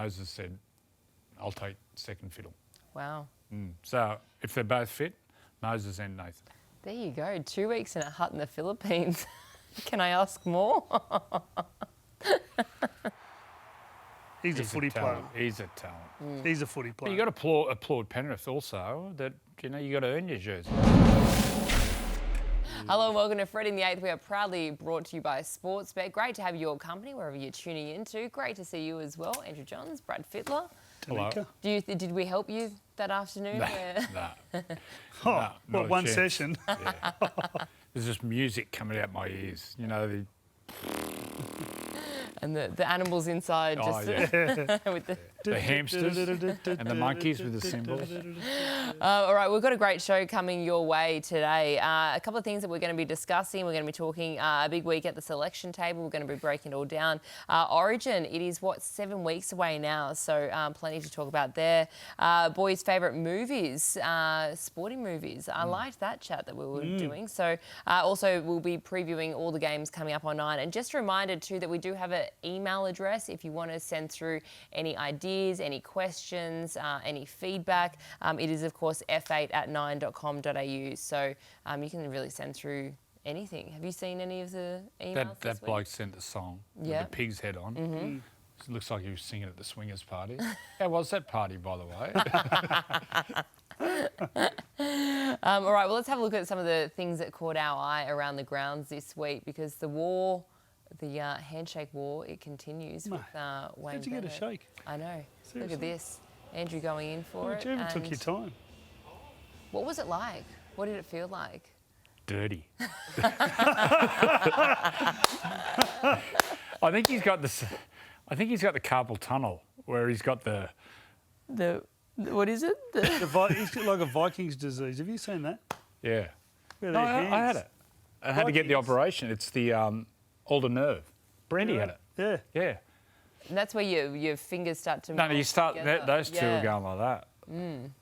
Moses said, I'll take second fiddle. Wow. So if they're both fit, Moses and Nathan. There you go. 2 weeks in a hut in the Philippines. Can I ask more? He's a footy player. He's a talent. He's a footy player. But you got to applaud Penrith also that, you know, you got to earn your jersey. Hello and welcome to Freddy in the 8th. We are proudly brought to you by Sportsbet. Great to have your company wherever you're tuning into. Great to see you as well. Andrew Johns, Brad Fittler. Danika. Did we help you that afternoon? No. What, one session? Yeah. There's just music coming out my ears. You know, And the animals inside just with the hamsters and the monkeys with the cymbals. all right, we've got a great show coming your way today. A couple of things that we're going to be discussing. We're going to be talking a big week at the selection table. We're going to be breaking it all down. Origin, it is, 7 weeks away now, so plenty to talk about there. Boys' favourite movies, sporting movies. I liked that chat that we were doing. So also we'll be previewing all the games coming up on 9. And just a reminder too that we do have an email address if you want to send through any ideas, any questions, any feedback. It is, of course, f8@9.com.au. So you can really send through anything. Have you seen any of the emails That bloke sent a song with the pig's head on. It looks like he was singing at the swingers party. How was that party, by the way? All right, well, let's have a look at some of the things that caught our eye around the grounds this week, because the war, the handshake war, it continues with Wayne How'd you get a shake? I know. Seriously? Look at this. Andrew going in for it. You even took your time. What was it like? What did it feel like? Dirty. I think he's got the carpal tunnel where he's got the What is it? He's got like a Vikings disease. Have you seen that? yeah. Where No, their I had hands- it. I had to get the Vikings. operation. It's the alder nerve. Brandy had it. Yeah. Yeah. And that's where your fingers start to No, you melt start. together. Those two Yeah. are going like that.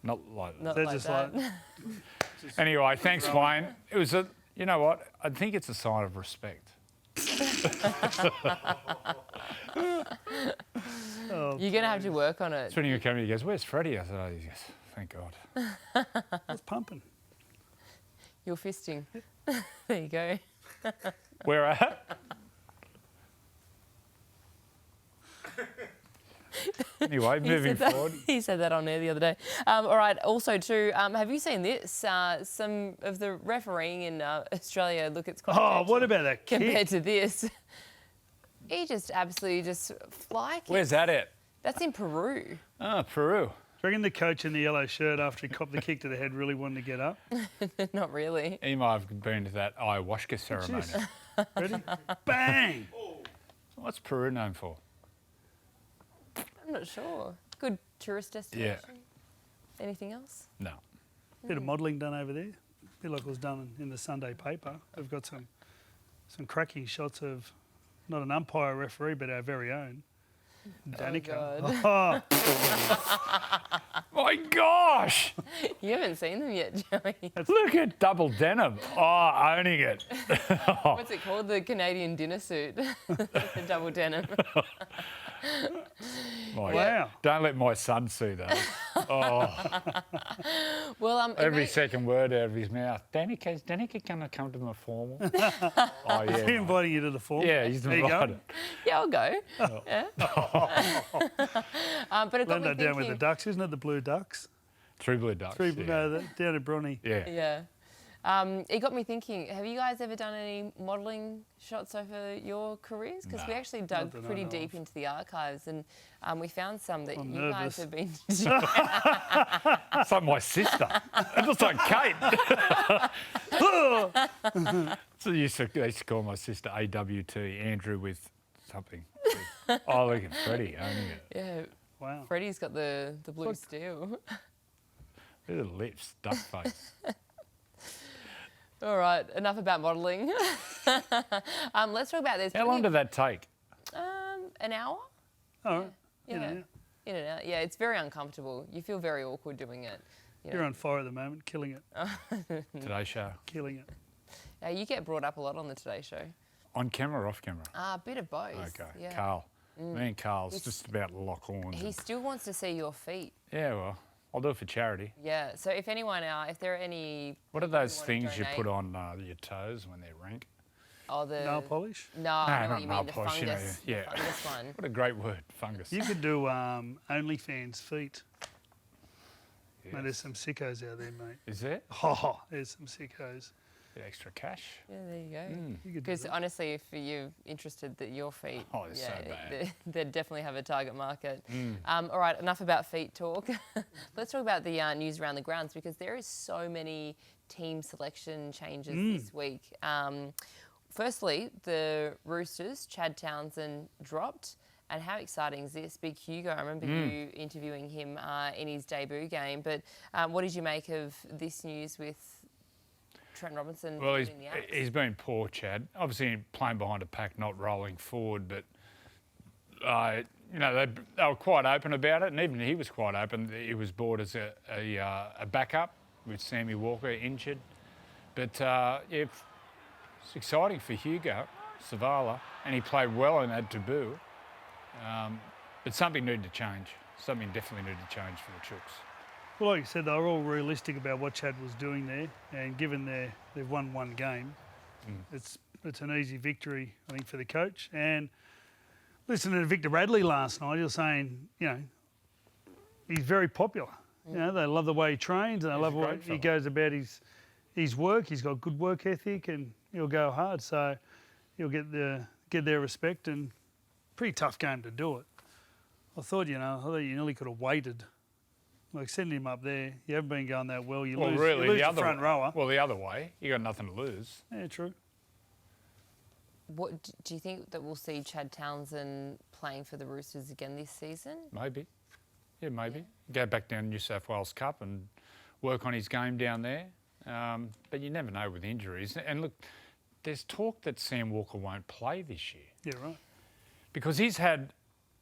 Not like that. Not They're like just that. like- Anyway, thanks, Wayne. It was a. You know what? I think it's a sign of respect. You're going to have to work on it. So when he came in, he goes, "Where's Freddy?" I said, "Oh, yes, thank God." I was pumping. You're fisting. There you go. Where at? Anyway, moving forward. He said that on air the other day. All right, also too, have you seen this? Some of the refereeing in Australia, look, it's quite What about that compared kick? to this. He just absolutely just fly kicked. Where's that at? That's in Peru. Oh, Peru. Do you reckon the coach in the yellow shirt, after he copped the kick to the head, really wanted to get up? Not really. He might have been to that ayahuasca ceremony. Ready? Bang! What's Peru known for? I'm not sure. Good tourist destination. Anything else? No. Bit of modelling done over there. Bit like it was done in the Sunday paper. We've got some cracking shots of not an umpire referee, but our very own Danika. God. My gosh! You haven't seen them yet, Joey. Look at double denim. Oh, owning it. What's it called? The Canadian dinner suit. The double denim. Wow. Don't let my son see that. Oh, Well, every second word out of his mouth. Danika going to come to my formal? Oh, Is he yeah. inviting you to the form? Yeah, he's There you go. invited. Yeah, I'll go. Yeah. But it got me Lando down with the thinking. Ducks, isn't it? The Blue Ducks. Three blue ducks. Down at Bronny. Yeah. Yeah. It got me thinking, have you guys ever done any modelling shots over your careers? Because we actually dug that I pretty know deep into the archives, and we found some that I'm you nervous. guys have been... It's like my sister. It looks like Kate. So they used to call my sister AWT, Andrew with something. Oh, look at Freddy owning it. Yeah, Wow. Freddy's got the blue steel. Look at the lips, duck face. All right, enough about modelling. Let's talk about this. How long did that take? An hour? All right. Yeah. In and out. In and out. Yeah, it's very uncomfortable. You feel very awkward doing it. You know. You're on fire at the moment, killing it. Today Show. Killing it. You get brought up a lot on the Today Show. On camera or off camera? A bit of both. Okay. Yeah. Carl. Me and Carl's just about lock horns. He still wants to see your feet. Yeah, well, I'll do it for charity. Yeah. So if anyone, if there are any, What are people who those wanna things you donate- put on your toes when they're rank? Oh, the Nail polish. No, I know not what you nail mean. The polish, fungus. you know, yeah. The fungus one. What a great word, fungus. You could do OnlyFans feet. Yes. Mate, there's some sickos out there, mate. Is there? Oh, there's some sickos. Bit extra cash. Yeah, there you go. You could do Because that. honestly, if you're interested that your feet, Oh, they're so bad. they'd definitely have a target market. All right, enough about feet talk. Let's talk about the news around the grounds, because there is so many team selection changes this week. Firstly, the Roosters, Chad Townsend dropped. And how exciting is this? Big Hugo, I remember you interviewing him in his debut game. But what did you make of this news with Trent Robinson? Well, in the Axe? he's been poor, Chad. Obviously playing behind a pack, not rolling forward, but you know, they were quite open about it, and even he was quite open. He was brought as a backup with Sammy Walker injured. But yeah, it's exciting for Hugo Savala, and he played well in that debut. But something needed to change. Something definitely needed to change for the Chooks. Well, like you said, they were all realistic about what Chad was doing there, and given they've won one game, it's an easy victory, I think, for the coach. And listening to Victor Radley last night, he was saying, you know, he's very popular. You know, they love the way he trains, and they love a the way great he fella. goes about his work. He's got good work ethic, and he'll go hard. So he'll get their respect, and pretty tough game to do it. I thought you nearly could have waited. Like, sending him up there, you haven't been going that well. You lose the front rower. Well, the other way, you got nothing to lose. Yeah, true. What do you think that we'll see Chad Townsend playing for the Roosters again this season? Maybe. Yeah, maybe. Go back down to New South Wales Cup and work on his game down there. But you never know with injuries. And look, there's talk that Sam Walker won't play this year. Yeah, right. Because he's had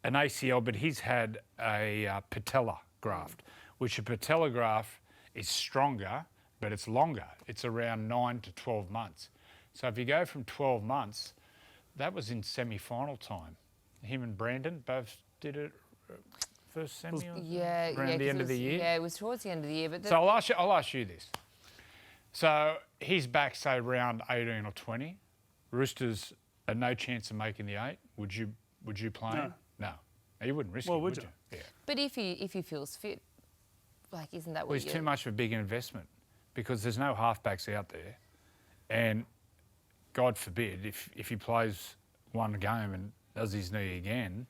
an ACL, but he's had a patella graft, which a patella graft is stronger, but it's longer. It's around 9 to 12 months. So if you go from 12 months, that was in semi-final time. Him and Brandon both did it first semi or Yeah, around yeah, the 'cause end of the year. Yeah, it was towards the end of the year. But So I'll ask you this. So he's back, say, round 18 or 20. Roosters are no chance of making the 8. Would you play him? No. You wouldn't risk Well, it, would you? you? Yeah. But if he feels fit, like, isn't that Well, what it's you... too much of a big investment because there's no halfbacks out there. And God forbid, if he plays one game and does his knee again,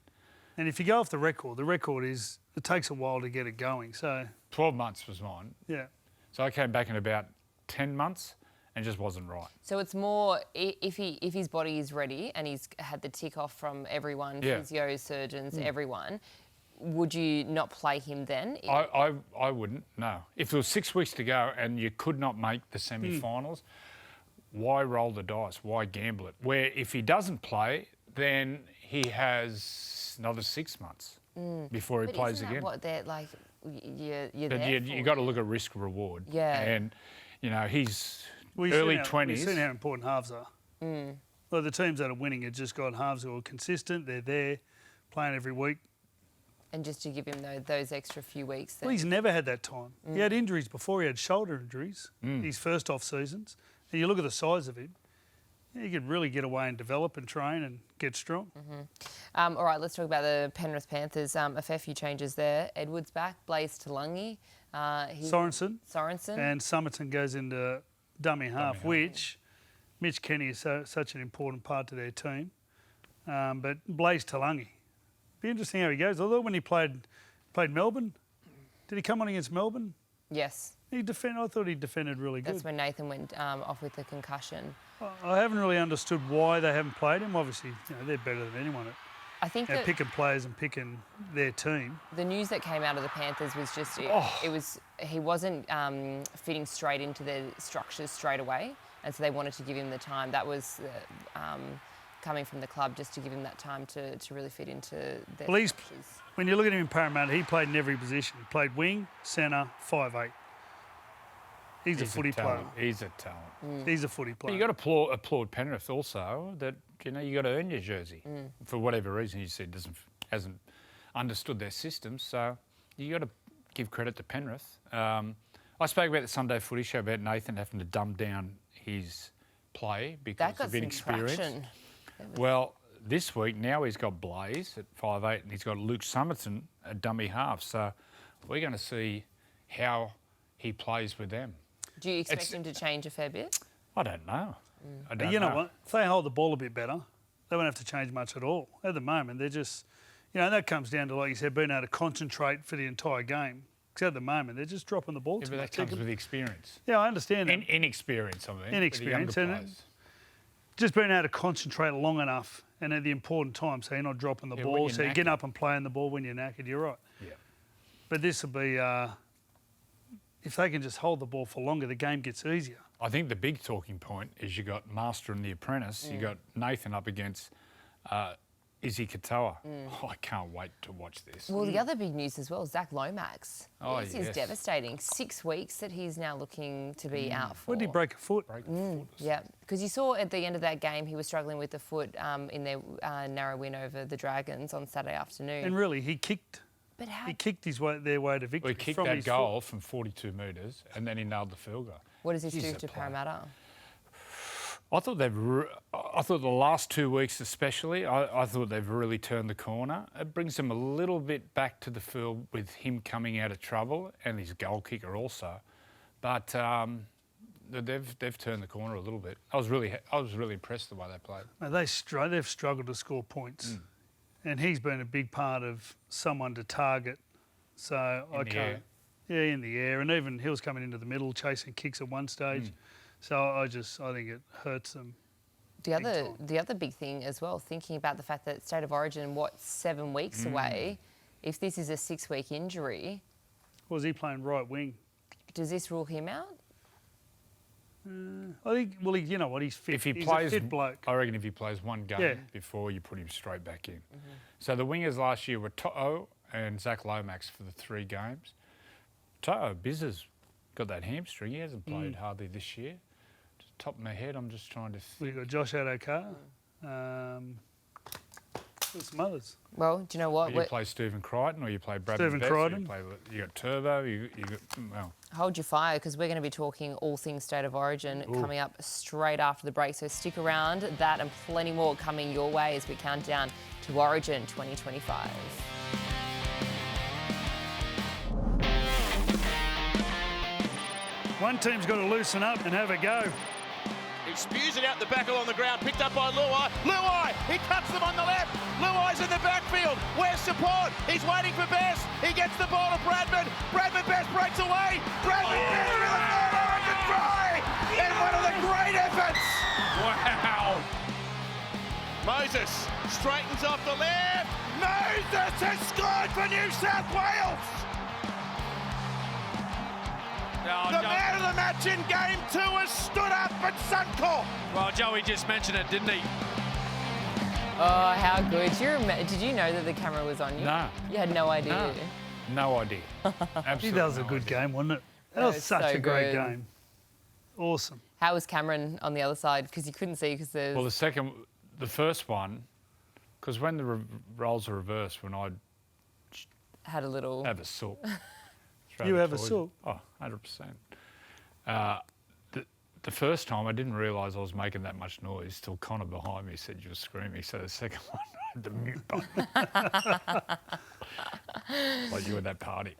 And if you go off the record is it takes a while to get it going. So, 12 months was mine. yeah. So I came back in about 10 months and just wasn't right. So it's more if his body is ready and he's had the tick off from everyone, Yeah. physios, surgeons, everyone, would you not play him then? I wouldn't, no. If there was 6 weeks to go and you could not make the semi-finals, why roll the dice? Why gamble it? Where if he doesn't play, then he has another 6 months before he But plays isn't that again. what they're like? You're But there you for? got to look at risk reward. Yeah. And you know he's Well, early We've 20s. seen how important halves are. Well, the teams that are winning have just got halves who are consistent. They're there, playing every week. And just to give him those extra few weeks. Then. Well, he's never had that time. He had injuries before. He had shoulder injuries, his first off seasons. And you look at the size of him, he could really get away and develop and train and get strong. All right, let's talk about the Penrith Panthers. A fair few changes there. Edwards back, Blaze Talangi. Sorensen Sorensen. and Summerton goes into dummy half, which Mitch Kenny is such an important part to their team. But Blaze Talangi, be interesting how he goes. Although when he played Melbourne, did he come on against Melbourne? Yes. I thought he defended really good. That's when Nathan went off with the concussion. I haven't really understood why they haven't played him. Obviously, they're better than anyone I think at that picking players and picking their team. the news that came out of the Panthers was just he wasn't fitting straight into their structures straight away, and so they wanted to give him the time. That was coming from the club, just to give him that time to really fit into their Well, structures. When you look at him in Parramatta, he played in every position. He played wing, centre, 5'8". He's a footy player. He's a talent. He's a footy But player. you got to applaud Penrith also that you know, you got to earn your jersey. For whatever reason, he said hasn't understood their system. So you got to give credit to Penrith. I spoke about the Sunday Footy show about Nathan having to dumb down his play because of inexperience. Well, this week now he's got Blaze at 5'8", and he's got Luke Summerton at dummy half. So we're going to see how he plays with them. Do you expect him to change a fair bit? I don't know. I don't You know what? If they hold the ball a bit better, they won't have to change much at all. At the moment, they're just, you know, that comes down to, like you said, being able to concentrate for the entire game. Because at the moment, they're just dropping the ball too but much. that comes with experience. Yeah, I understand that. Inexperience, I mean. Inexperience. For the younger And players. just being able to concentrate long enough and at the important time, so you're not dropping the ball, so you're getting up and playing the ball when you're knackered, you're right. Yeah. But this will be, if they can just hold the ball for longer, the game gets easier. I think the big talking point is you got Master and the Apprentice. You got Nathan up against Izzy Katoa. Oh, I can't wait to watch this. Well, the other big news as well, Zach Lomax. Oh, This is devastating. 6 weeks that he's now looking to be out for. When did he break a foot? Yeah, because you saw at the end of that game he was struggling with the foot in their narrow win over the Dragons on Saturday afternoon. And really, he kicked. But how? He kicked their way to victory. Well, he kicked from that his goal from 42 metres and then he nailed the field goal. What does this He's do a to player. Parramatta? I thought the last 2 weeks especially, I thought they've really turned the corner. It brings them a little bit back to the field with him coming out of trouble and his goal kicker also. But they've turned the corner a little bit. I was really impressed the way they played. Now, they've struggled to score points. And he's been a big part of someone to target. So In the air. Yeah, in the air. And even Hill's coming into the middle, chasing kicks at one stage. So I think it hurts them. The other big thing as well, thinking about the fact that State of Origin, 7 weeks away, if this is a 6-week injury... Was he playing right wing? Does this rule him out? I think, well, you know what, he's fit. If he he's plays, a fit bloke. I reckon if he plays one game before, you put him straight back in. So the wingers last year were To'o and Zach Lomax for the 3 games. To'o, Biz got that hamstring. He hasn't played hardly this year. Just top of my head, I'm just trying to think. We've got Josh Adokar. There's some others. Well, do you know what? You play Stephen Crichton or you play Brad Stephen Crichton. You got Turbo. Well, Hold your fire, because we're going to be talking all things State of Origin coming up straight after the break. So stick around. That and plenty more coming your way as we count down to Origin 2025. One team's got to loosen up and have a go. He spews it out the back along the ground, picked up by Luai. Luai, he cuts them on the left. Luai's in the backfield. Where's support? He's waiting for Best. He gets the ball to Bradman. Bradman Best breaks away. Bradman Best with a third Origin try in one of the great efforts. wow. Moses straightens off the left. Moses has scored for New South Wales. The man of the match in game 2 has stood up at Suncorp. Well, Joey just mentioned it, didn't he? Oh, how good. Did you know that the camera was on you? No. You had no idea? No idea. Absolutely. That was a no good idea. game, wasn't it? That That was was such so a great good. game. Awesome. How was Cameron on the other side? Because you couldn't see because there's... Well, the first one, because when the roles are reversed, when I had a little... have a sook. You have a sook? Oh, 100%. The first time I didn't realise I was making that much noise till Connor behind me said you were screaming. So the second one I had the mute button. Like you were at that party.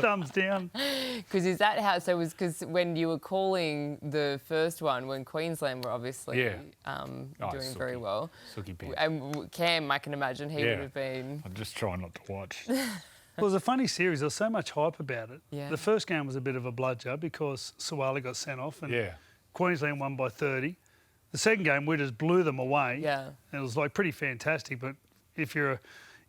Thumbs down. Because is that how... So it was because when you were calling the first one, when Queensland were obviously doing Sookie. very well. Sookie pants. And Cam, I can imagine he would have been... I'm just trying not to watch. It was a funny series. There was so much hype about it. Yeah. The first game was a bit of a bludger because Sawali got sent off and Queensland won by 30. The second game, we just blew them away. Yeah. And it was like pretty fantastic. But if you're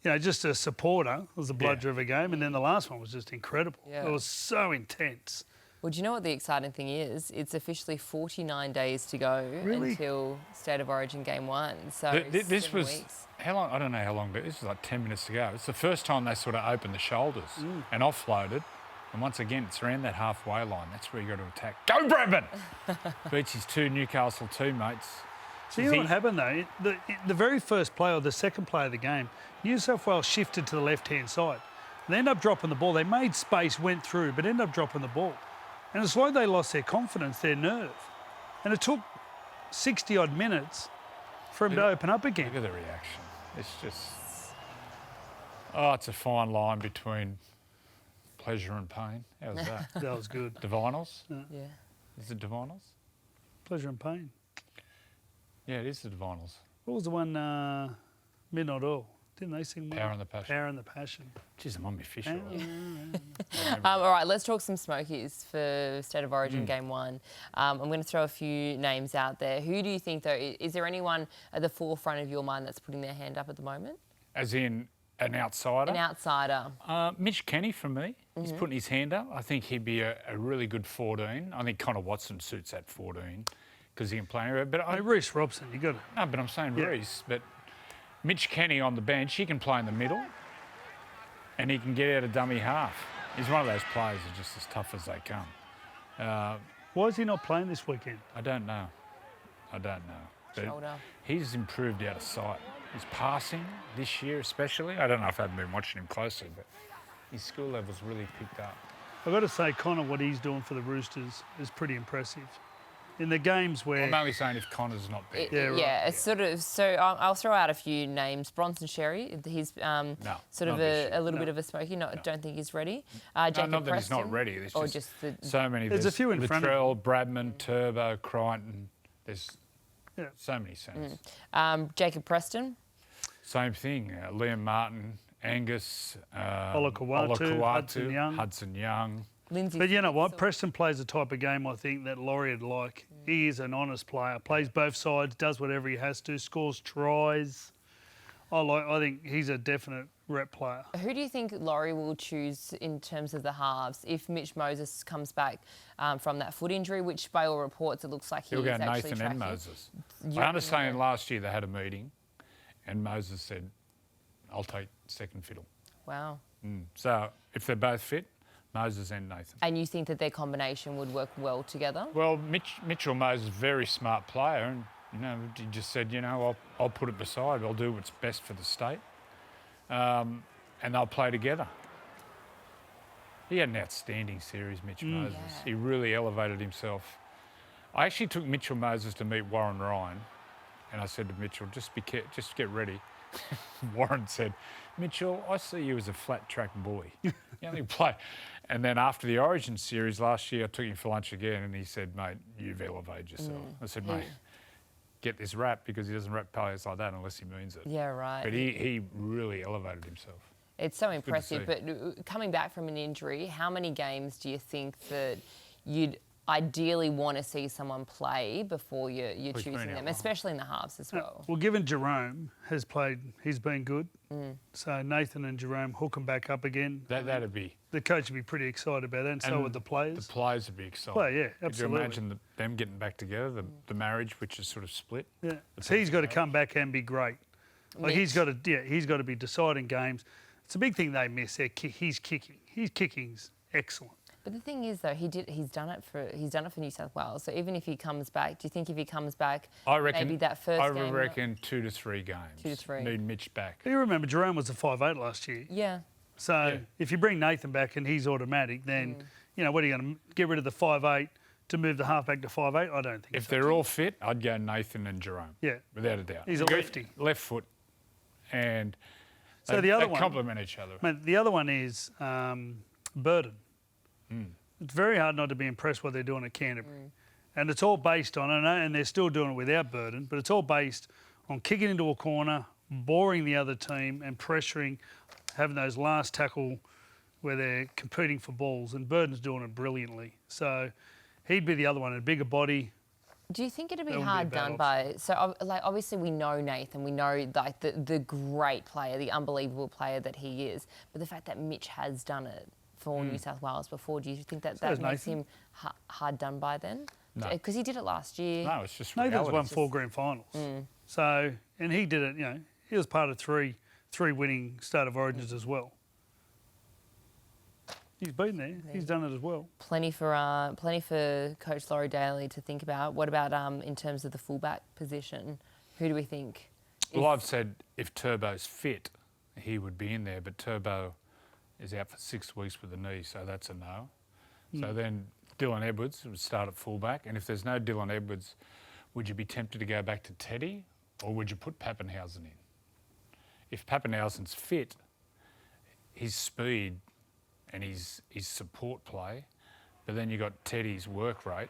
just a supporter, it was a bludger of a game. And then the last one was just incredible. Yeah. It was so intense. Well, do you know what the exciting thing is? It's officially 49 days to go until State of Origin Game 1. So this 7 was weeks. how long? I don't know how long, but this was like 10 minutes ago. It's the first time they sort of opened the shoulders and offloaded. And once again, it's around that halfway line. That's where you got to attack. Go, Bradman! Beats his 2 Newcastle teammates. So you know what happened though? The very first play or the second play of the game, New South Wales shifted to the left-hand side. They ended up dropping the ball. They made space, went through, but ended up dropping the ball. And it's like they lost their confidence, their nerve. And it took 60-odd minutes for him to open up again. Look at the reaction. It's just... Oh, it's a fine line between pleasure and pain. How was that? That was good. Divinals? Yeah. Is it Divinals? Pleasure and pain. Yeah, it is the Divinals. What was the one, Midnight Oil? Didn't they sing one? Power and the Passion. Power and the Passion. Jeez, I'm on my fish. All right, let's talk some Smokies for State of Origin Game 1. I'm going to throw a few names out there. Who do you think, though, is there anyone at the forefront of your mind that's putting their hand up at the moment? As in an outsider? An outsider. Mitch Kenny, for me. He's putting his hand up. I think he'd be a really good 14. I think Connor Watson suits that 14 because he can play anywhere. But Reece Robson, you got it. No, but I'm saying Yeah. Reece. But Mitch Kenny on the bench, he can play in the middle and he can get out of dummy half. He's one of those players who's just as tough as they come. Why is he not playing this weekend? I don't know. But Shoulder. he's improved out of sight. His passing this year especially, I don't know if I haven't been watching him closely, but his skill level's really picked up. I've got to say, Connor, what he's doing for the Roosters is pretty impressive. In the games where... I'm only saying if Connor's not there. Yeah, right. Yeah, it's sort of. So I'll throw out a few names. Bronson Sherry, he's sort of not this year. a little bit of a smoky. Don't think he's ready. No, Jacob not that he's Preston, not ready. There's or just, just the, so many. There's a few in front of Latrell, Bradman, Turbo, Crichton. There's so many centres. Jacob Preston. Same thing. Liam Martin, Angus, Olakau'atu, Hudson Young. Lindsay. But you know what? Preston plays the type of game I think that Laurie would like. He is an honest player. Plays both sides, does whatever he has to, scores tries. I think he's a definite rep player. Who do you think Laurie will choose in terms of the halves if Mitch Moses comes back from that foot injury, which by all reports it looks like He'll go actually Nathan tracking? and Moses. I understand last year they had a meeting and Moses said, I'll take second fiddle. Wow. So if they're both fit, Moses and Nathan. And you think that their combination would work well together? Well, Mitchell Moses is a very smart player and, he just said, I'll put it beside. I'll do what's best for the state. And they'll play together. He had an outstanding series, Mitch Moses. Yeah. He really elevated himself. I actually took Mitchell Moses to meet Warren Ryan, and I said to Mitchell, just get ready. Warren said, Mitchell, I see you as a flat track boy. You only play. And then after the Origin series last year, I took him for lunch again, and he said, mate, you've elevated yourself. I said, mate, get this rap, because he doesn't rap players like that unless he means it. Yeah, right. But he really elevated himself. It's so impressive. see. But coming back from an injury, how many games do you think that you'd ideally want to see someone play before you're choosing them, especially in the halves as well? Well, given Jerome has played, he's been good. So Nathan and Jerome hook him back up again. That'd be... The coach would be pretty excited about that, and so would the players. The players would be excited. Well, yeah, absolutely. Could you imagine them getting back together, the marriage, which is sort of split? Yeah. So he's got to come back and be great. Like he's got to be deciding games. It's a big thing they miss. He's kicking. His kicking's excellent. But the thing is, though, he's done it for New South Wales. So even if he comes back, do you think if he comes back, I reckon, maybe that first game? I reckon 2 to 3 games. 2 to 3. Need Mitch back. You remember Jerome was a 5'8" last year. Yeah. So if you bring Nathan back and he's automatic, then what are you going to get rid of the 5'8" to move the halfback to 5'8"? I don't think. If they're all fit, I'd go Nathan and Jerome. Yeah, without a doubt. He's a lefty, left foot, and so the other one complement each other. Mate, the other one is Burden. It's very hard not to be impressed what they're doing at Canterbury, and it's all based on, and they're still doing it without Burden, but it's all based on kicking into a corner, boring the other team, and pressuring, having those last tackle where they're competing for balls, and Burden's doing it brilliantly. So he'd be the other one, a bigger body. Do you think it'd be That would be hard a bad done by... So, obviously we know Nathan, we know the great player, the unbelievable player that he is, but the fact that Mitch has done it for New South Wales before, do you think that makes him hard done by then? No. Because he did it last year. No, it's just Nathan's reality. won 4 grand finals. So, and he did it, he was part of three winning State of Origins as well. He's been there. He's done it as well. Plenty for Coach Laurie Daly to think about. What about in terms of the fullback position? Who do we think? Well, I've said if Turbo's fit, he would be in there, but Turbo is out for 6 weeks with a knee, so that's a no. So then Dylan Edwards would start at fullback, and if there's no Dylan Edwards, would you be tempted to go back to Teddy, or would you put Pappenhausen in? If Pappenhausen's fit, his speed and his support play, but then you got Teddy's work rate.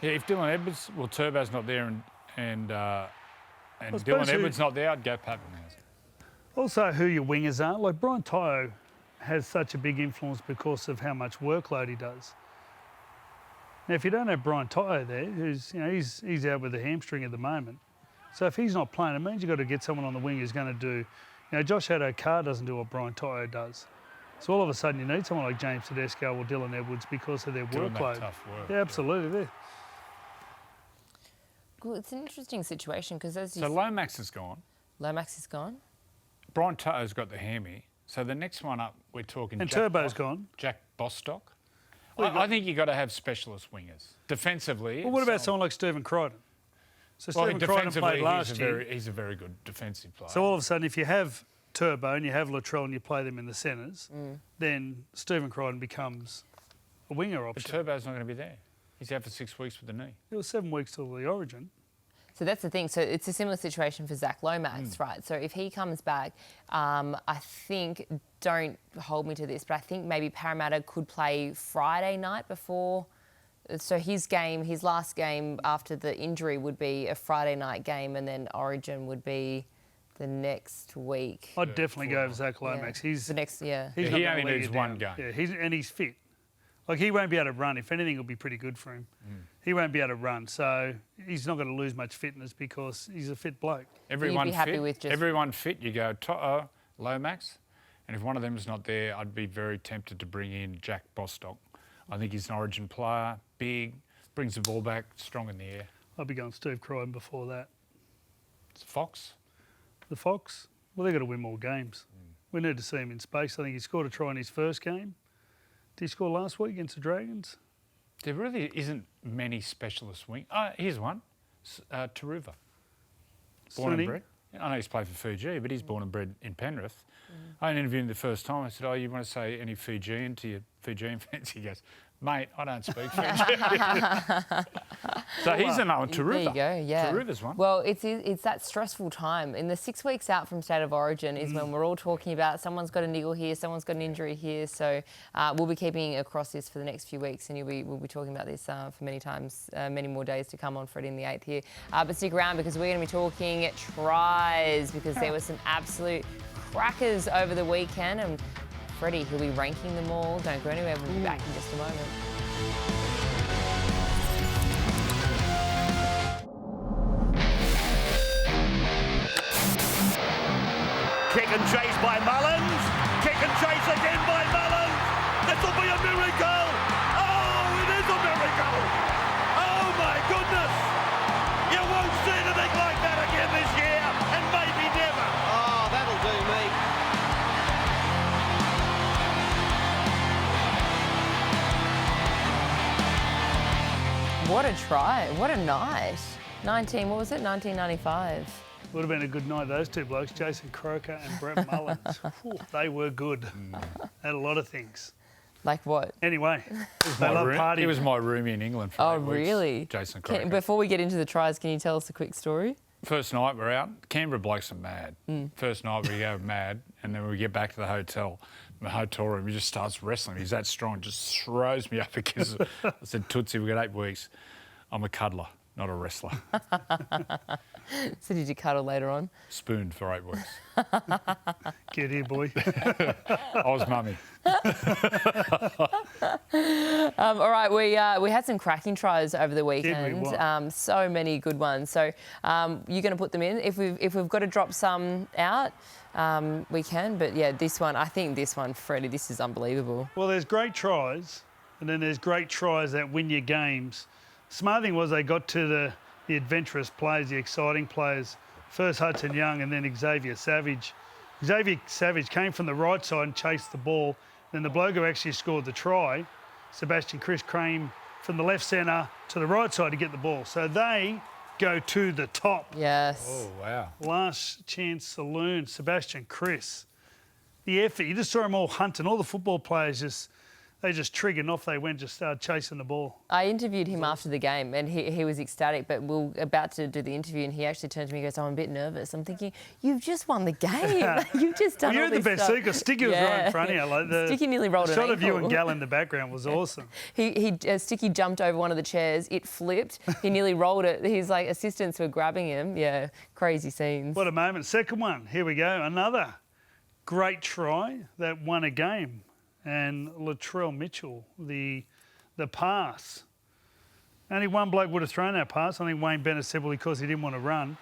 Yeah, if Dylan Edwards, well, Turbo's not there and Dylan Edwards not there, I'd go Pappenhausen. Also, who your wingers are. Like Brian Tyro has such a big influence because of how much workload he does. Now, if you don't have Brian Tyro there, who's he's out with a hamstring at the moment. So if he's not playing, it means you've got to get someone on the wing who's going to do. Josh Addo-Carr doesn't do what Brian Tyro does. So all of a sudden you need someone like James Tedesco or Dylan Edwards because of their Doing workload. that tough work. Yeah, absolutely. Yeah. Well, it's an interesting situation because as you So Lomax is gone. Lomax is gone. Brian Toto's got the hammy. So the next one up, we're talking And Jack Turbo's gone. Jack Bostock. I think you've got to have specialist wingers. Defensively. Well, what about someone like Stephen Crichton? So Stephen Crichton played last year. He's a very good defensive player. So all of a sudden, if you have Turbo and you have Latrell and you play them in the centres, then Stephen Crichton becomes a winger But option. Turbo's not going to be there. He's out for 6 weeks with the knee. It was 7 weeks till the Origin. So that's the thing. So it's a similar situation for Zach Lomax, right? So if he comes back, I think, don't hold me to this, but I think maybe Parramatta could play Friday night before. So his last game after the injury would be a Friday night game, and then Origin would be the next week. I'd definitely go with Zach Lomax. Yeah. He's The next, yeah. he's Yeah, not he gonna only let needs you one down. game. Yeah, and he's fit. Like, he won't be able to run. If anything, it'll be pretty good for him. He won't be able to run, so he's not going to lose much fitness because he's a fit bloke. Everyone be happy fit. with just- Everyone fit. You go Toto, Lomax, and if one of them is not there, I'd be very tempted to bring in Jack Bostock. I think he's an Origin player, big, brings the ball back, strong in the air. I'll be going Steve Crichton before that. It's Fox. The Fox, well, they've got to win more games. We need to see him in space. I think he scored a try in his first game. Did he score last week against the Dragons? There really isn't many specialist wing. Here's one, Taruva. Born Sunny. and bred. I know he's played for Fiji, but he's born and bred in Penrith. I interviewed him the first time. I said, you want to say any Fijian to your Fijian fans? He goes, mate, I don't speak Fiji. So he's another one, Taruva. There you go, yeah. Taruva's one. Well, it's that stressful time. In the 6 weeks out from State of Origin is when we're all talking about someone's got a niggle here, someone's got an injury here. So we'll be keeping across this for the next few weeks, and we'll be talking about this for many more days to come on Freddy in the 8th here. But stick around because we're going to be talking tries because there were some absolute crackers over the weekend. And Freddy, he'll be ranking them all. Don't go anywhere. We'll be back in just a moment. Kick and chase by Mullins. Kick and chase again by Mullins. This will be a miracle. Oh, it is a miracle. Oh, my goodness. You won't see anything like that again this year, and maybe never. Oh, that'll do me. What a try. What a night. 1995. Would have been a good night, those two blokes, Jason Croker and Brett Mullins. Whew, they were good. Had a lot of things. Like what? Anyway, they love partying. He was my roomie in England for 8 weeks. Really? Jason Croker. Before we get into the tries, can you tell us a quick story? First night we're out, Canberra blokes are mad. First night we go mad, and then we get back to the hotel room, he just starts wrestling. He's that strong, just throws me up because I said, Tootsie, we've got 8 weeks. I'm a cuddler, not a wrestler. So did you cuddle later on? Spooned for 8 weeks. Get here, boy. I was mummy. All right, we had some cracking tries over the weekend. what? So many good ones. So you're going to put them in. If we've got to drop some out, we can. But yeah, I think this one, Freddie, this is unbelievable. Well, there's great tries, and then there's great tries that win your games. Smart thing was they got to the adventurous players, the exciting players. First Hudson Young and then Xavier Savage. Xavier Savage came from the right side and chased the ball. Then the bloke who actually scored the try, Sebastian Chris, came from the left centre to the right side to get the ball. So they go to the top. Yes. Oh, wow. Last chance saloon, Sebastian Chris. The effort, you just saw them all hunting. All the football players they just triggered and off they went, just started chasing the ball. I interviewed him after the game and he was ecstatic, but we were about to do the interview and he actually turned to me and goes, "Oh, I'm a bit nervous." I'm thinking, you've just won the game. You've just done Well, you're all in the this best stuff. seat because Sticky was right in front of you. Like Sticky nearly rolled the an shot of you ankle. and Gal in the background was awesome. Sticky jumped over one of the chairs. It flipped. He nearly rolled it. His assistants were grabbing him. Yeah, crazy scenes. What a moment. Second one. Here we go. Another great try that won a game. And Latrell Mitchell, the pass. Only one bloke would have thrown that pass. I think Wayne Bennett said, well, because he didn't want to run.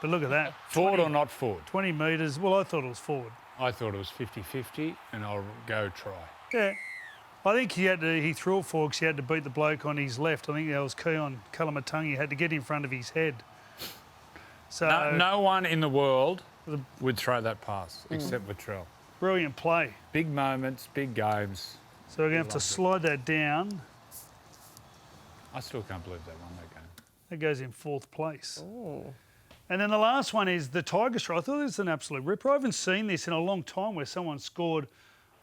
But look at that. Forward or not forward? 20 metres. Well, I thought it was forward. I thought it was 50-50, and I'll go try. Yeah. I think he threw it forward because he had to beat the bloke on his left. I think that was Keon Kalamatangi. He had to get in front of his head. So No one in the world would throw that pass except Latrell. brilliant play. Big moments, big games. So we're going to have to slide that down. I still can't believe they won that game. That goes in fourth place. Ooh. And then the last one is the Tigers try. I thought this was an absolute ripper. I haven't seen this in a long time where someone scored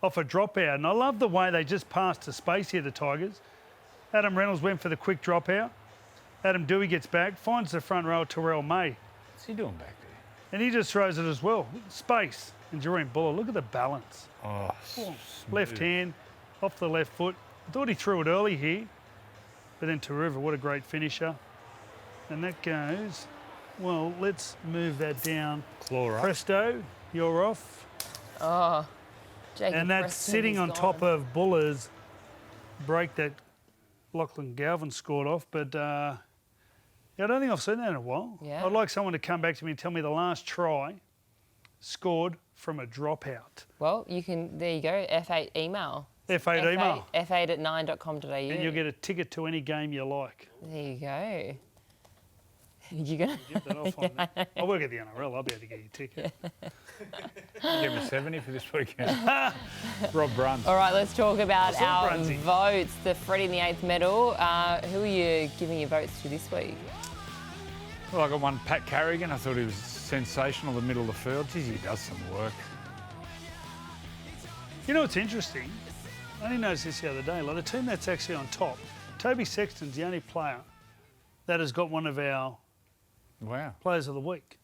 off a dropout. And I love the way they just passed to space here, the Tigers. Adam Reynolds went for the quick dropout. Adam Dewey gets back, finds the front row, Terrell May. What's he doing back there? And he just throws it as well. Space. And Jerome Buller, look at the balance. Oh, Left hand, off the left foot. I thought he threw it early here. But then Taruva, what a great finisher. And that goes, well, let's move that down. Claw up. Presto, you're off. Oh, Jacob And that's Preston sitting is on gone. top of Buller's break that Lachlan Galvin scored off. But I don't think I've seen that in a while. Yeah. I'd like someone to come back to me and tell me the last try scored from a dropout. Well, you can, there you go, F8 email. F8 email. F8@9.com.au. And you'll get a ticket to any game you like. There you go. You're going Give that off on that. I work at the NRL. I'll be able to get you a ticket. Give him a 70 for this weekend. Rob Bruns. All right, let's talk about saw our Brunsy. votes. The Freddy in the 8th medal. Who are you giving your votes to this week? Well, I got one, Pat Carrigan. I thought he was sensational, the middle of the field. Geez, he does some work. You know what's interesting? I only noticed this the other day. Like the team that's actually on top, Toby Sexton's the only player that has got one of our Wow. players of the week.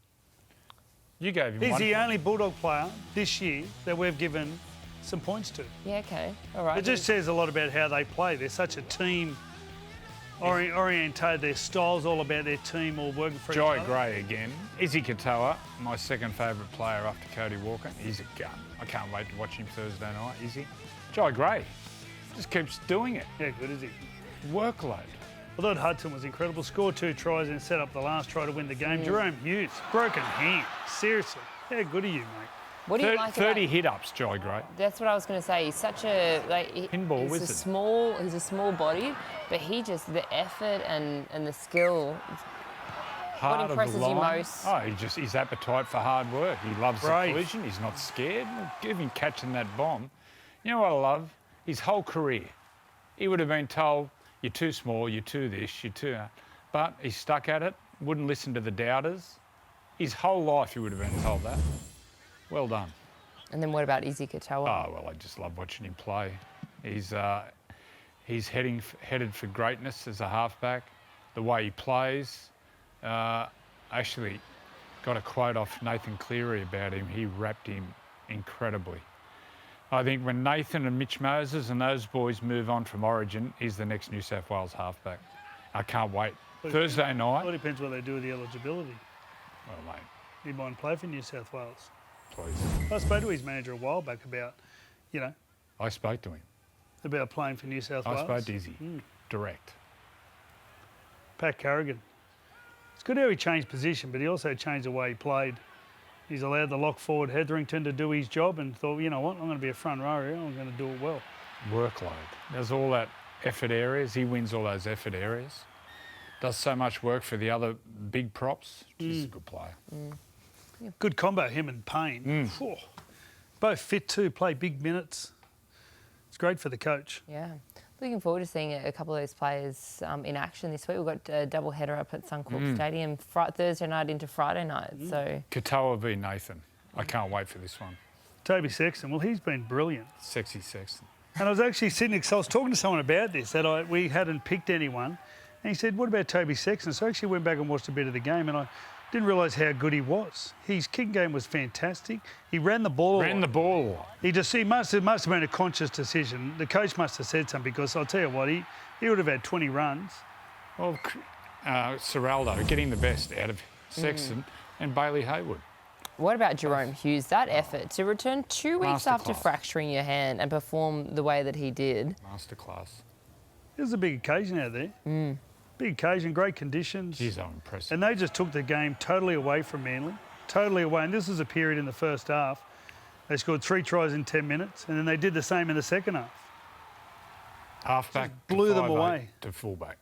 You gave him He's one. the only Bulldog player this year that we've given some points to. Yeah, okay. All right. It just says a lot about how they play. They're such a team orientated. Their style's all about their team all working for each Jai other. Gray again. Izzy Katoa, my second favourite player after Cody Walker. He's a gun. I can't wait to watch him Thursday night. Izzy. Jai Gray just keeps doing it. Yeah, good is he? Workload. I thought Hudson was incredible. Scored 2 tries and set up the last try to win the game. Jerome Hughes, broken hand. Seriously, how good are you, mate? What do you like 30 about... hit-ups, Jai Gray. That's what I was going to say. He's such a Pinball he's wizard. He's a small body, but he just the effort and the skill. Heart of impresses the you lion. most? Oh, his appetite for hard work. He loves Brave. the collision. He's not scared. Give him catching that bomb. You know what I love? His whole career. He would have been told, you're too small, you're too this, you're too... But he stuck at it, wouldn't listen to the doubters. His whole life he would have been told that. Well done. And then what about Izzy Katoa? Oh, well, I just love watching him play. He's headed for greatness as a halfback. The way he plays. Actually got a quote off Nathan Cleary about him. He wrapped him incredibly. I think when Nathan and Mitch Moses and those boys move on from Origin, he's the next New South Wales halfback. I can't wait. Thursday night. Well, it depends what they do with the eligibility. Well, mate, He might play for New South Wales. please. I spoke to his manager a while back about, I spoke to him. about playing for New South I Wales. spoke to Izzy. Direct. Pat Carrigan. It's good how he changed position, but he also changed the way he played. He's allowed the lock forward Hetherington to do his job and thought, you know what, I'm going to be a front rower here, I'm going to do it well. Workload. Does all that effort areas. He wins all those effort areas. Does so much work for the other big props. He's a good player. Good combo, him and Payne. Phew. Both fit too, play big minutes. It's great for the coach. Yeah. Looking forward to seeing a couple of those players in action this week. We've got a double header up at Suncorp Stadium Thursday night into Friday night. So Katoa v Nathan. I can't wait for this one. Toby Sexton, well, he's been brilliant. Sexy Sexton. And I was actually sitting, I was talking to someone about this, that we hadn't picked anyone. And he said, what about Toby Sexton? So I actually went back and watched a bit of the game, and I didn't realise how good he was. His kicking game was fantastic. He ran the ball a lot. Ran the ball a lot. He must have been a conscious decision. The coach must have said something, because I'll tell you what, he would have had 20 runs. Well, Serraldo getting the best out of Sexton and Bailey Haywood. what about Jerome Hughes? That effort to return 2 weeks after Masterclass. fracturing your hand and perform the way that he did. Masterclass. It was a big occasion out there. Big occasion, great conditions. Geez, I'm impressed. And they just took the game totally away from Manly. Totally away. And this was a period in the first half. They scored 3 tries in 10 minutes, and then they did the same in the second half. Halfback Just blew to them 5'8" away. to fullback.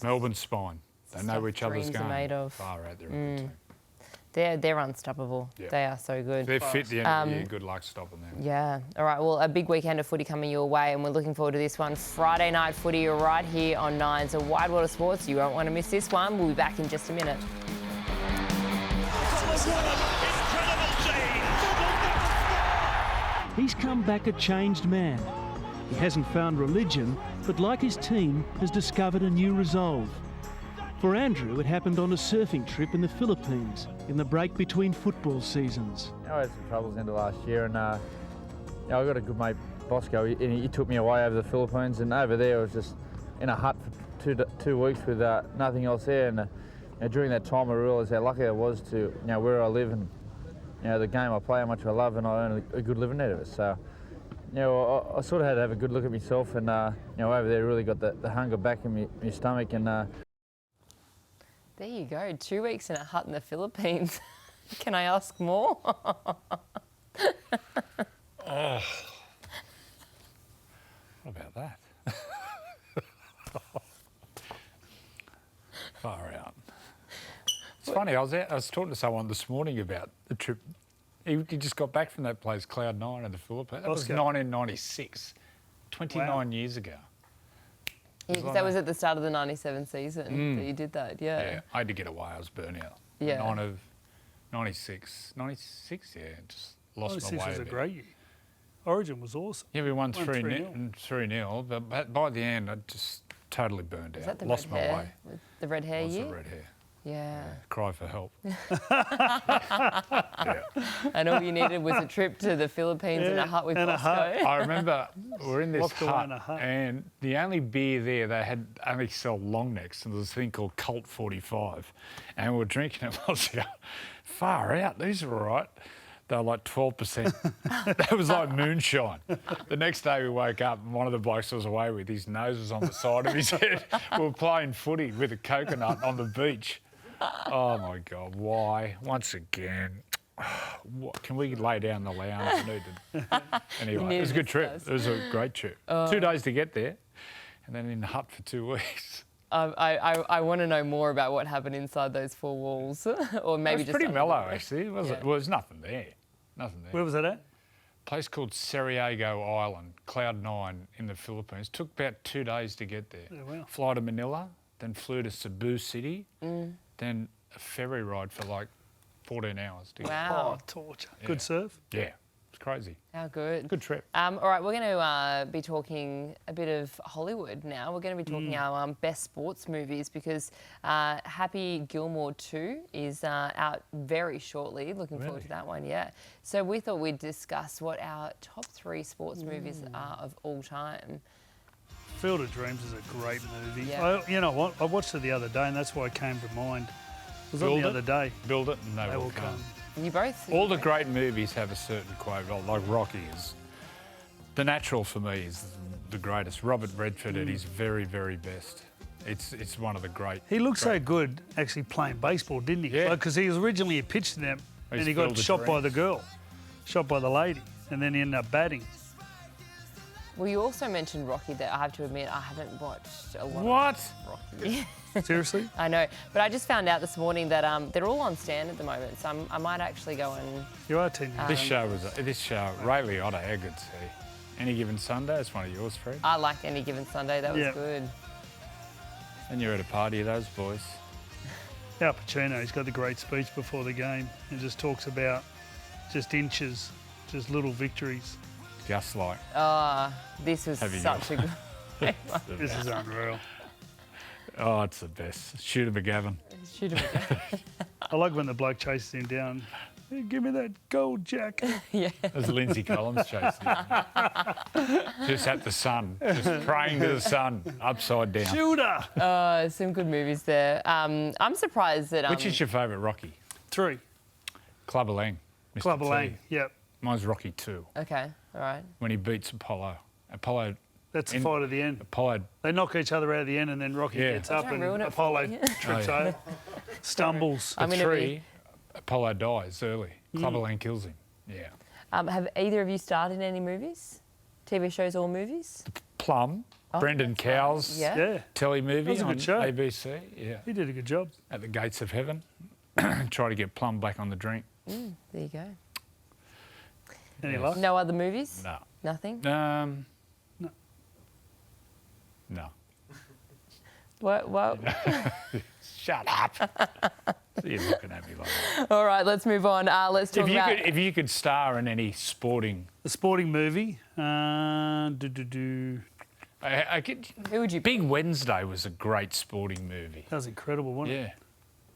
Melbourne spine. They know Stuff each other's dreams are game. made of. Far out, they're a good team. They're unstoppable. Yeah. They are so good. They're fit the end of the year. Good luck stopping them. Yeah. All right. Well, a big weekend of footy coming your way, and we're looking forward to this one. Friday night footy right here on Nine's a wide world of sports. You won't want to miss this one. We'll be back in just a minute. He's come back a changed man. He hasn't found religion, but like his team, has discovered a new resolve. For Andrew, it happened on a surfing trip in the Philippines in the break between football seasons. I had some troubles into last year, and I got a good mate, Bosco. He took me away over the Philippines, and over there I was just in a hut for two weeks with nothing else there. And during that time, I realised how lucky I was to where I live and the game I play, how much I love, and I earn a good living out of it. So I sort of had to have a good look at myself, and over there really got the hunger back in my stomach. And There you go. 2 weeks in a hut in the Philippines. Can I ask more? Oh. What about that? Far out. It's funny, I was talking to someone this morning about the trip. He just got back from that place, Cloud 9 in the Philippines. That was Oscar. 1996, 29 years ago. Yeah, because that was at the start of the 97 season that you did that, Yeah, I had to get away. I was burnt out. Yeah. 96, yeah, just lost my 96 way. was a a bit. great year. Origin was awesome. Yeah, we won 3-0. 3-0, but by the end, I just totally burned out. Is that the lost red my hair? way. With the red hair Lost year? the red hair. Yeah. Cry for help. And all you needed was a trip to the Philippines and a hut with and a Bosco. hut. I remember we're in this Locked away in hut, a hut. and the only beer there, they had only sell long necks, and there was a thing called Colt 45, and we were drinking it. I was going, far out, these are all right. They were like 12%. That was like moonshine. The next day we woke up and one of the blokes I was away with, his nose was on the side of his head. We were playing footy with a coconut on the beach. Oh my God, why? Once again, what, can we lay down the lounge? Anyway, it was a good trip. It was a great trip. 2 days to get there and then in the hut for 2 weeks. I want to know more about what happened inside those four walls, or maybe It was just pretty mellow, underwater. actually, wasn't it? Yeah. Well, there's nothing there. Nothing there. Where was that at? Place called Sarajevo Island, Cloud 9 in the Philippines. Took about 2 days to get there. Oh, wow. Fly to Manila, then flew to Cebu City, then a ferry ride for like 14 hours to get Wow. Oh, torture. Good surf. there. Yeah, it's crazy. How good. Good trip. All right, we're going to be talking a bit of Hollywood now. We're going to be talking our best sports movies because Happy Gilmore 2 is out very shortly. Looking forward to that one, yeah. So we thought we'd discuss what our top 3 sports movies are of all time. Field of Dreams is a great movie. Yeah. You know what? I watched it the other day, and that's why it came to mind. It was on Build the it. other day. Build it and They will come. You both? All the great movies have a certain quote, like Rocky is. The Natural for me is the greatest. Robert Redford at his very, very best. It's one of the great. He looked so good actually playing baseball, didn't he? Yeah. Because he was originally a pitch to them, He's and he Field got of shot by Dreams. the girl, shot by the lady, and then he ended up batting. Well, you also mentioned Rocky that I have to admit I haven't watched a lot What? of Rocky. Seriously? I know, but I just found out this morning that they're all on stand at the moment, so I might actually go and... You are 10 years. This show, Ray Liotta, how good's he? Any Given Sunday, that's one of yours, Fred. I liked Any Given Sunday. That was Yeah. good. And you're at a party of those boys. Al Pacino, he's got the great speech before the game and just talks about just inches, just little victories. Just like. This was Have you such a good This is unreal. Oh, it's the best. Shooter McGavin. shoot him again. I like when the bloke chases him down. Hey, give me that gold jacket. Yeah. There's Lindsay Collins chasing him. Just at the sun, just praying to the sun, upside down. Shooter! Some good movies there. I'm surprised that... Which is your favourite Rocky? 3. Clubber Lang. Mr. Clubber T. Lang, yep. Mine's Rocky 2, Okay, all right. when he beats Apollo. That's the fight at the end. Apollo. They knock each other out at the end and then Rocky Yeah. gets up Don't and ruin it for Apollo me. trips over, stumbles. I'm gonna 3, Apollo dies early. Clubber Lang kills him. Yeah. Have either of you starred in any movies? TV shows or movies? Plum. Brendan Cowell's Yeah. Yeah, telly movie That was a good on show. ABC. Yeah. he did a good job. At the gates of heaven. Try to get Plum back on the drink. There you go. Any Yes. luck? No other movies? No. Nothing? No. What? Shut up. You're looking at me like that. All right, let's move on. Let's talk about... If you could star in any sporting... A sporting movie. I could, Who would you... Big Wednesday was a great sporting movie. That was incredible, wasn't it? Yeah.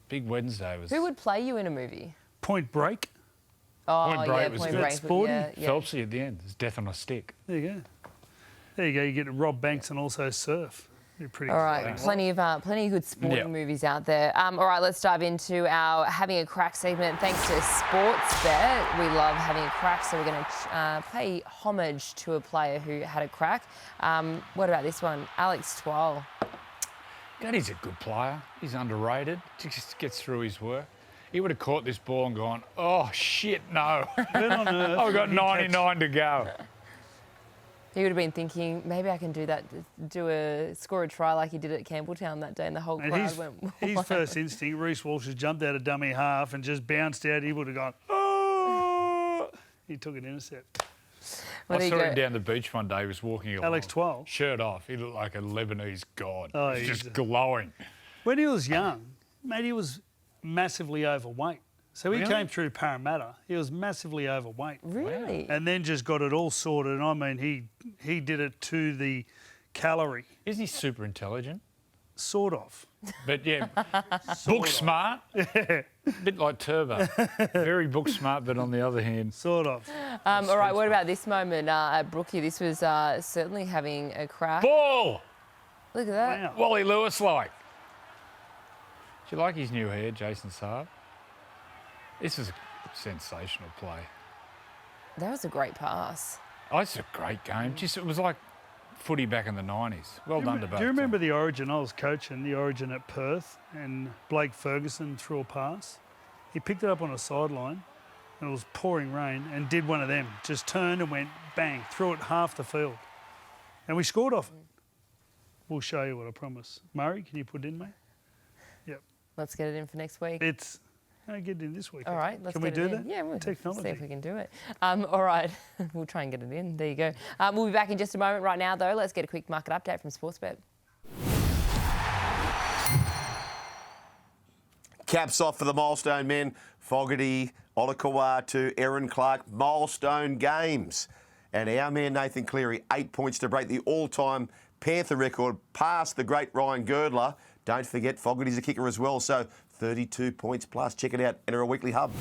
Big Wednesday was... Who would play you in a movie? Point Break. Oh, Point Break yeah, was Point good. Break. Sporting? Yeah. Phelpsy at the end. There's death on a stick. There you go. There you go. You get to rob banks and also surf. You're pretty All right, exciting. plenty of good sporting Yeah. movies out there. All right, let's dive into our Having a Crack segment. Thanks to Sportsbet, we love having a crack, so we're going to pay homage to a player who had a crack. What about this one? Alex Twal. God, he's a good player. He's underrated. Just gets through his work. He would have caught this ball and gone, oh, shit, no. When on earth I've got did he catch- 99 to go. He would have been thinking, maybe I can do that, score a try like he did at Campbelltown that day, and the whole And crowd his, went, his first instinct, Reece Walsh has jumped out of dummy half and just bounced out. He would have gone, oh! He took an intercept. Well, I there you saw go. him down the beach one day. He was walking along. Alex Twal. Shirt off. He looked like a Lebanese god. Oh, He's he's just a- glowing. When he was young, mate, he was massively overweight. So he Really? came through Parramatta. He was massively overweight. Really? And then just got it all sorted. I mean, he did it to the calorie, Isn't he super intelligent? sort of. But yeah, book smart. Bit like Turbo. Very book smart, but on the other hand, Sort of. All right, what about this moment at Brookie? This was certainly having a crack. ball. Look at that. Wow. Wally Lewis like. Do you like his new hair, Jason Saab? This is a sensational play. That was a great pass. Oh, it's a great game. Just it was like footy back in the 90s. Well done to both. Do you remember the Origin? I was coaching the Origin at Perth, and Blake Ferguson threw a pass. He picked it up on a sideline, and it was pouring rain, and did one of them. Just turned and went bang, threw it half the field, and we scored off it. We'll show you what I promise. Murray, can you put it in, mate? Yep. Let's get it in for next week. It's. I get it in this week. All right, let's Can get we it do in. that? Yeah, we'll Technology. see if we can do it. All right, we'll try and get it in. There you go. We'll be back in just a moment. Right now, though, let's get a quick market update from Sportsbet. Caps off for the milestone men. Fogarty, Olakawa to Aaron Clark. Milestone games. And our man Nathan Cleary, 8 points to break the all-time Panther record past the great Ryan Girdler. Don't forget, Fogarty's a kicker as well. So 32 points plus. Check it out, NRL Weekly Hub.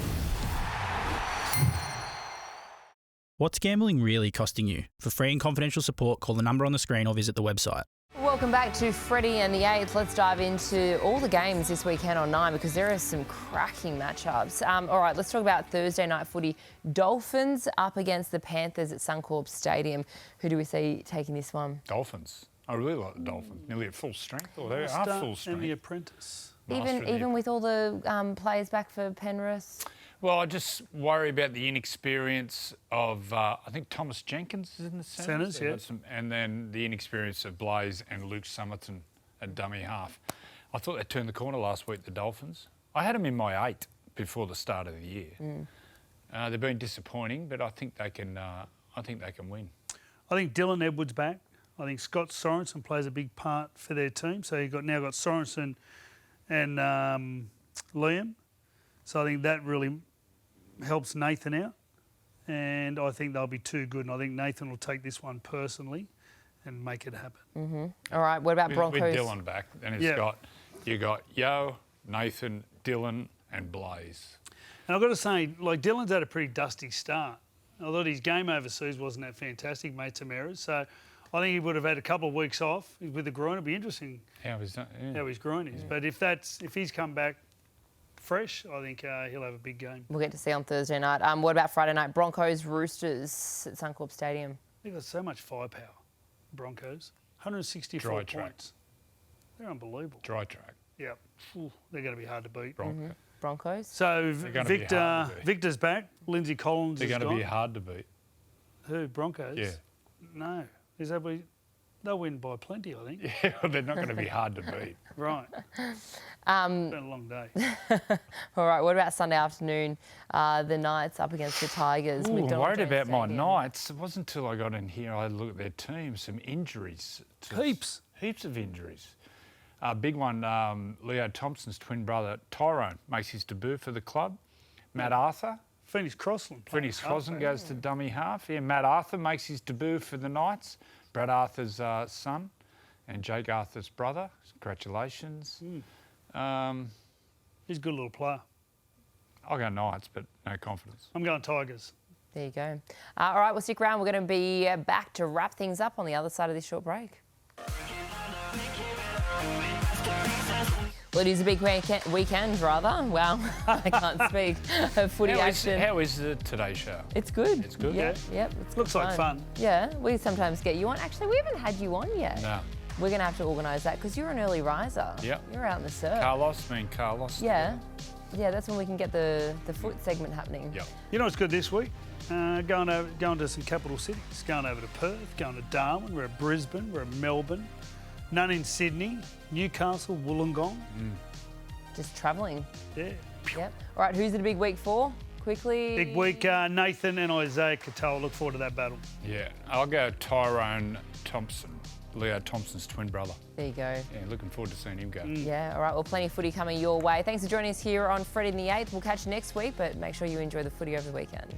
What's gambling really costing you? For free and confidential support, call the number on the screen or visit the website. Welcome back to Freddy and the Eighth. Let's dive into all the games this weekend on 9 because there are some cracking matchups. All right, let's talk about Thursday night footy. Dolphins up against the Panthers at Suncorp Stadium. Who do we see taking this one? Dolphins. I really like the Dolphins. Nearly at full strength. Or they are full And strength. the Apprentice. Even with all the players back for Penrith? Well, I just worry about the inexperience of, I think Thomas Jenkins is in the centres. Centres, yeah. And then the inexperience of Blaze and Luke Summerton at dummy half. I thought they turned the corner last week, the Dolphins. I had them in my 8 before the start of the year. They've been disappointing, but I think they can win. I think Dylan Edwards back. I think Scott Sorensen plays a big part for their team. So you've now got Sorensen and Liam. So I think that really helps Nathan out. And I think they'll be too good. And I think Nathan will take this one personally and make it happen. Mm-hmm. All right, what about Broncos? With Dylan back, then you got Yo, Nathan, Dylan and Blaze. And I've got to say, like, Dylan's had a pretty dusty start. I thought his game overseas wasn't that fantastic, made some errors. So I think he would have had a couple of weeks off with the groin. It'd be interesting how his groin is. But if he's come back fresh, I think he'll have a big game. We'll get to see on Thursday night. What about Friday night? Broncos, Roosters at Suncorp Stadium. They've got so much firepower, Broncos. 164 Dry points. track. They're unbelievable. Dry track. Yep. Ooh, they're going to be hard to beat. Broncos. So Victor's back. Lindsay Collins They're is going to be hard to beat. Who? Broncos? Yeah. No. Is that they'll win by plenty, I think. Yeah, well, they're not going to be hard to beat. Right. It's been a long day. All right, what about Sunday afternoon? The Knights up against the Tigers. Ooh, I'm worried about my Stadium. Knights. It wasn't until I got in here I looked at their team, some injuries. Heaps of injuries. Big one, Leo Thompson's twin brother, Tyrone, makes his debut for the club. Matt Arthur. Phoenix Crossland. Goes to dummy half. Yeah, Matt Arthur makes his debut for the Knights. Brad Arthur's son and Jake Arthur's brother. Congratulations. He's a good little player. I'll go Knights, but no confidence. I'm going Tigers. There you go. All right, well, stick around. We're going to be back to wrap things up on the other side of this short break. Well, it is a big weekend, rather. Well, I can't speak. Footy action. How is the Today Show? It's good. It's good? Yep. It's Looks like fun. Yeah, we sometimes get you on. Actually, we haven't had you on yet. No. We're going to have to organise that because you're an early riser. Yep. You're out in the surf. Carlos. Yeah. Yeah, that's when we can get the foot segment happening. Yep. You know what's good this week? Going to some capital cities. Going over to Perth, going to Darwin. We're at Brisbane. We're at Melbourne. None in Sydney. Newcastle, Wollongong. Just travelling. Yeah. Yep. All right, who's it a big week for? Quickly. Big week, Nathan and Isaiah Katoa. Look forward to that battle. Yeah, I'll go Tyrone Thompson, Leo Thompson's twin brother. There you go. Yeah, looking forward to seeing him go. Yeah, all right, well, plenty of footy coming your way. Thanks for joining us here on Freddy and the 8th. We'll catch you next week, but make sure you enjoy the footy over the weekend.